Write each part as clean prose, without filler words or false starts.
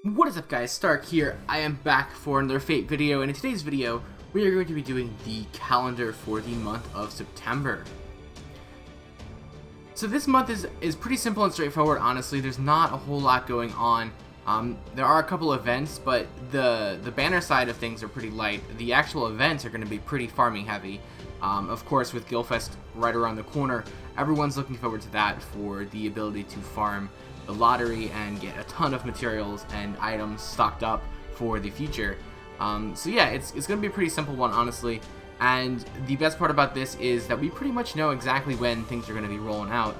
What is up, guys? Stark here. I am back for another Fate video, and in today's video we are going to be doing the calendar for the month of September. So this month is pretty simple and straightforward. Honestly, there's not a whole lot going on. There are a couple events, but the banner side of things are pretty light. The actual events are going to be pretty farming heavy. Of course, with Guildfest right around the corner, everyone's looking forward to that for the ability to farm the lottery and get a ton of materials and items stocked up for the future. So yeah, it's going to be a pretty simple one, honestly. And the best part about this is that we pretty much know exactly when things are going to be rolling out.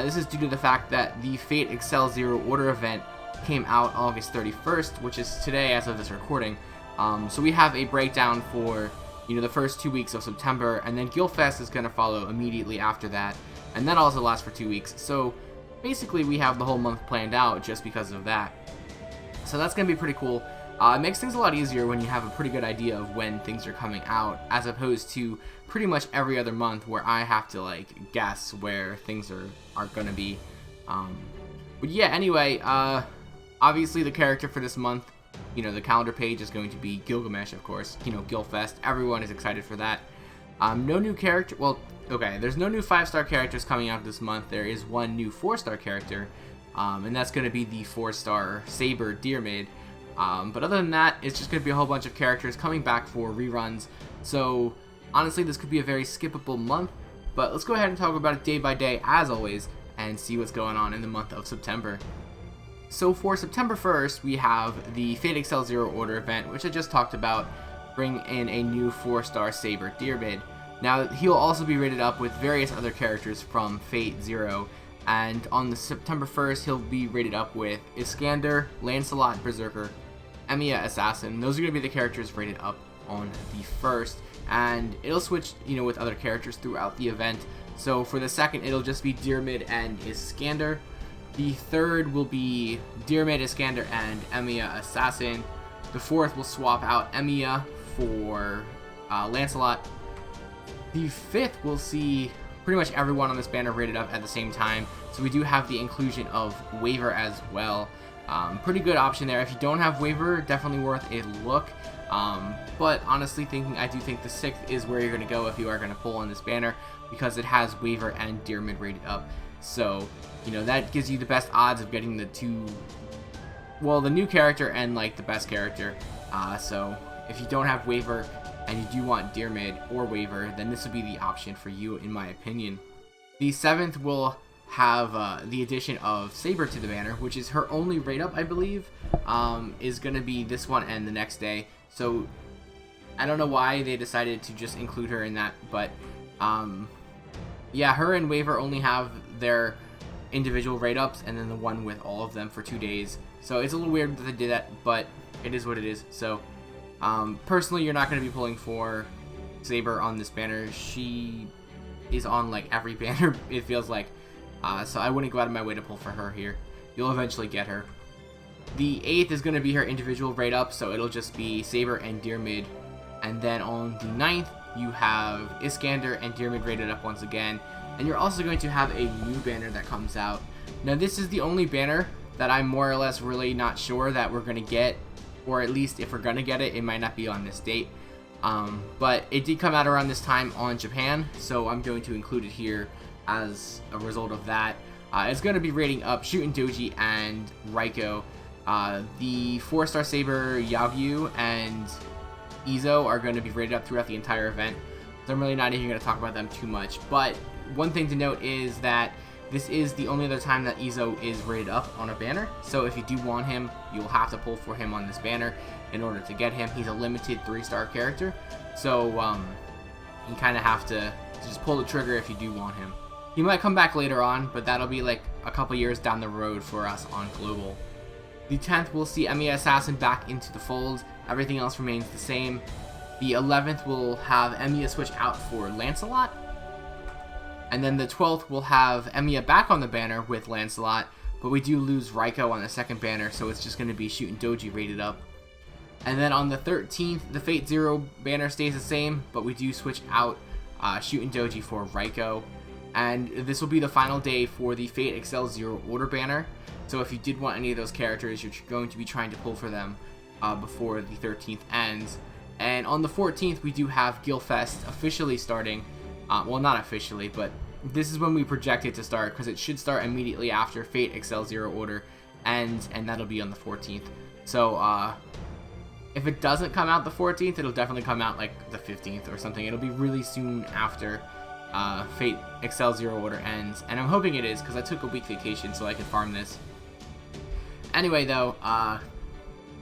This is due to the fact that the Fate Excel Zero Order event came out August 31st, which is today as of this recording. So we have a breakdown for the first 2 weeks of September, and then Guildfest is going to follow immediately after that, and that also lasts for 2 weeks. So basically we have the whole month planned out just because of that. So that's going to be pretty cool. It makes things a lot easier when you have a pretty good idea of when things are coming out, as opposed to pretty much every other month where I have to guess where things are going to be. But yeah, anyway, obviously the character for this month, the calendar page is going to be Gilgamesh, of course. Guildfest, everyone is excited for that. No new character, well, okay, there's no new 5-star characters coming out this month. There is one new 4-star character, and that's going to be the 4-star Saber Deermid. But other than that, it's just going to be a whole bunch of characters coming back for reruns. So honestly, this could be a very skippable month, but let's go ahead and talk about it day by day, as always, and see what's going on in the month of September. So for September 1st, we have the Fate Excel Zero Order event, which I just talked about, bring in a new 4-star Saber Deermid. Now, he'll also be rated up with various other characters from Fate Zero, and on the September 1st, he'll be rated up with Iskander, Lancelot Berserker, Emiya Assassin. Those are going to be the characters rated up on the 1st, and it'll switch, with other characters throughout the event. So for the 2nd, it'll just be Deermid and Iskander. The 3rd will be Deermid, Iskander, and Emiya Assassin. The 4th will swap out Emiya for Lancelot. The 5th will see pretty much everyone on this banner rated up at the same time. So we do have the inclusion of Waiver as well. Pretty good option there. If you don't have Waiver, definitely worth a look. But honestly I do think the 6th is where you're going to go if you are going to pull on this banner, because it has Waiver and Deermid rated up. So, that gives you the best odds of getting the new character and the best character. So if you don't have Waiver and you do want Deermid or Waiver, then this would be the option for you, in my opinion. The 7th will have the addition of Saber to the banner, which is her only rate up, I believe, is going to be this one and the next day. So I don't know why they decided to just include her in that, but yeah, her and Waiver only have their individual rate ups, and then the one with all of them for 2 days. So it's a little weird that they did that, but it is what it is. So personally, you're not going to be pulling for Saber on this banner. She is on every banner, it feels like. So I wouldn't go out of my way to pull for her here. You'll eventually get her. The 8th is going to be her individual rate up, so it'll just be Saber and Deermid. And then on the 9th, you have Iskander and Deermid rated up once again. And you're also going to have a new banner that comes out. Now, this is the only banner that I'm more or less really not sure that we're going to get, or at least if we're going to get it, it might not be on this date. But it did come out around this time on Japan, so I'm going to include it here as a result of that. It's going to be rating up Shootin' Doji and Raiko. The 4-star Saber Yagyu and Izo are going to be rated up throughout the entire event. So I'm really not even going to talk about them too much. But one thing to note is that this is the only other time that Izo is rated up on a banner. So if you do want him, you'll have to pull for him on this banner in order to get him. He's a limited 3-star character. So you kind of have to just pull the trigger if you do want him. He might come back later on, but that'll be a couple years down the road for us on Global. The 10th will see Emiya Assassin back into the fold. Everything else remains the same. The 11th will have Emiya switch out for Lancelot. And then the 12th will have Emiya back on the banner with Lancelot, but we do lose Raiko on the 2nd banner, so it's just going to be Shootin' Doji rated up. And then on the 13th, the Fate Zero banner stays the same, but we do switch out Shootin' Doji for Raiko. And this will be the final day for the Fate Excel Zero Order banner. So if you did want any of those characters, you're going to be trying to pull for them before the 13th ends. And on the 14th, we do have Guildfest officially starting. Well, not officially, but this is when we project it to start, because it should start immediately after Fate Excel Zero Order, and that'll be on the 14th. So if it doesn't come out the 14th, it'll definitely come out like the 15th or something. It'll be really soon after Fate Excel Zero Order ends, and I'm hoping it is, because I took a week vacation so I could farm this. Anyway, though,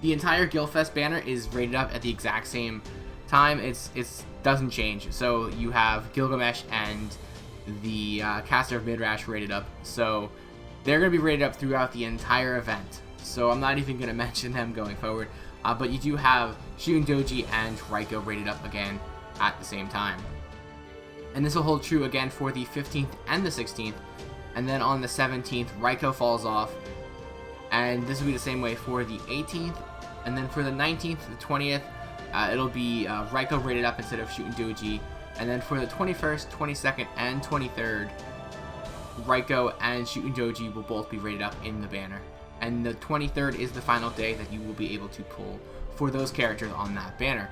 the entire Guildfest banner is rated up at the exact same time. It doesn't change. So you have Gilgamesh and the Caster of Midrash rated up. So they're going to be rated up throughout the entire event. So I'm not even going to mention them going forward. But you do have Shun Doji and Raiko rated up again at the same time. And this will hold true again for the 15th and the 16th. And then on the 17th, Raiko falls off. And this will be the same way for the 18th. And then for the 19th, the 20th, it'll be Raiko rated up instead of Shun Doji. And then for the 21st, 22nd, and 23rd, Raiko and Shun Doji will both be rated up in the banner. And the 23rd is the final day that you will be able to pull for those characters on that banner.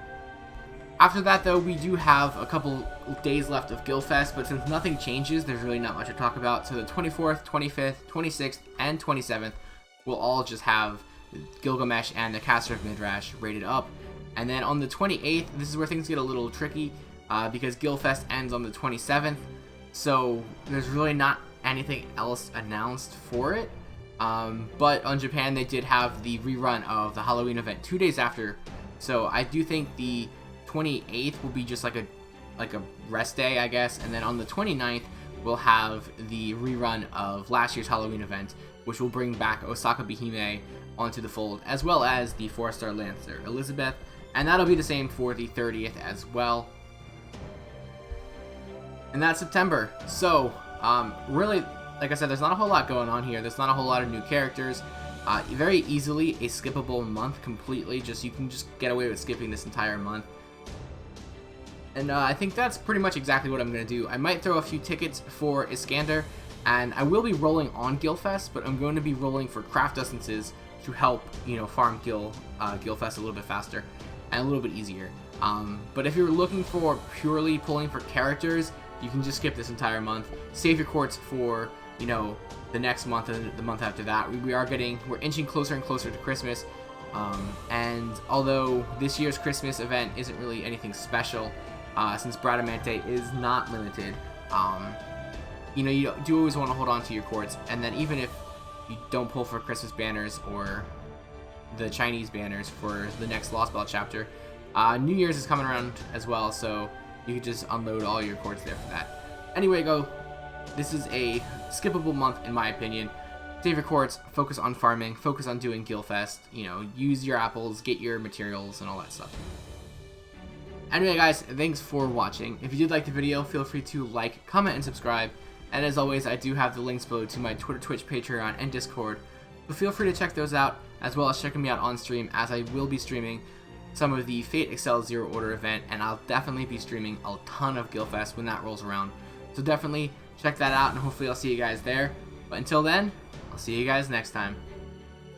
After that, though, we do have a couple days left of Guildfest, but since nothing changes, there's really not much to talk about. So the 24th, 25th, 26th, and 27th will all just have Gilgamesh and the Caster of Midrash rated up. And then on the 28th, this is where things get a little tricky, because Guildfest ends on the 27th, so there's really not anything else announced for it. But on Japan, they did have the rerun of the Halloween event 2 days after, so I do think the 28th will be just like a rest day, I guess. And then on the 29th, we'll have the rerun of last year's Halloween event, which will bring back Osaka Behime onto the fold, as well as the 4-star Lancer Elizabeth, and that'll be the same for the 30th as well. And that's September. So really, like I said, there's not a whole lot going on here. There's not a whole lot of new characters. Very easily a skippable month completely. You can just get away with skipping this entire month. And I think that's pretty much exactly what I'm going to do. I might throw a few tickets for Iskander, and I will be rolling on Guildfest, but I'm going to be rolling for craft essences to help, farm Guildfest a little bit faster and a little bit easier. But if you're looking for purely pulling for characters, you can just skip this entire month. Save your quartz for, the next month and the month after that. We're inching closer and closer to Christmas. And although this year's Christmas event isn't really anything special, since Bradamante is not limited, you do always want to hold on to your quartz. And then even if you don't pull for Christmas banners or the Chinese banners for the next Lost Ball chapter, New Year's is coming around as well, so you can just unload all your quartz there for that. Anyway, this is a skippable month in my opinion. Save your quartz, focus on farming, focus on doing Guildfest, use your apples, get your materials, and all that stuff. Anyway, guys, thanks for watching. If you did like the video, feel free to like, comment, and subscribe. And as always, I do have the links below to my Twitter, Twitch, Patreon, and Discord. So feel free to check those out, as well as checking me out on stream, as I will be streaming some of the Fate Excel Zero Order event, and I'll definitely be streaming a ton of Guildfest when that rolls around. So definitely check that out, and hopefully I'll see you guys there. But until then, I'll see you guys next time.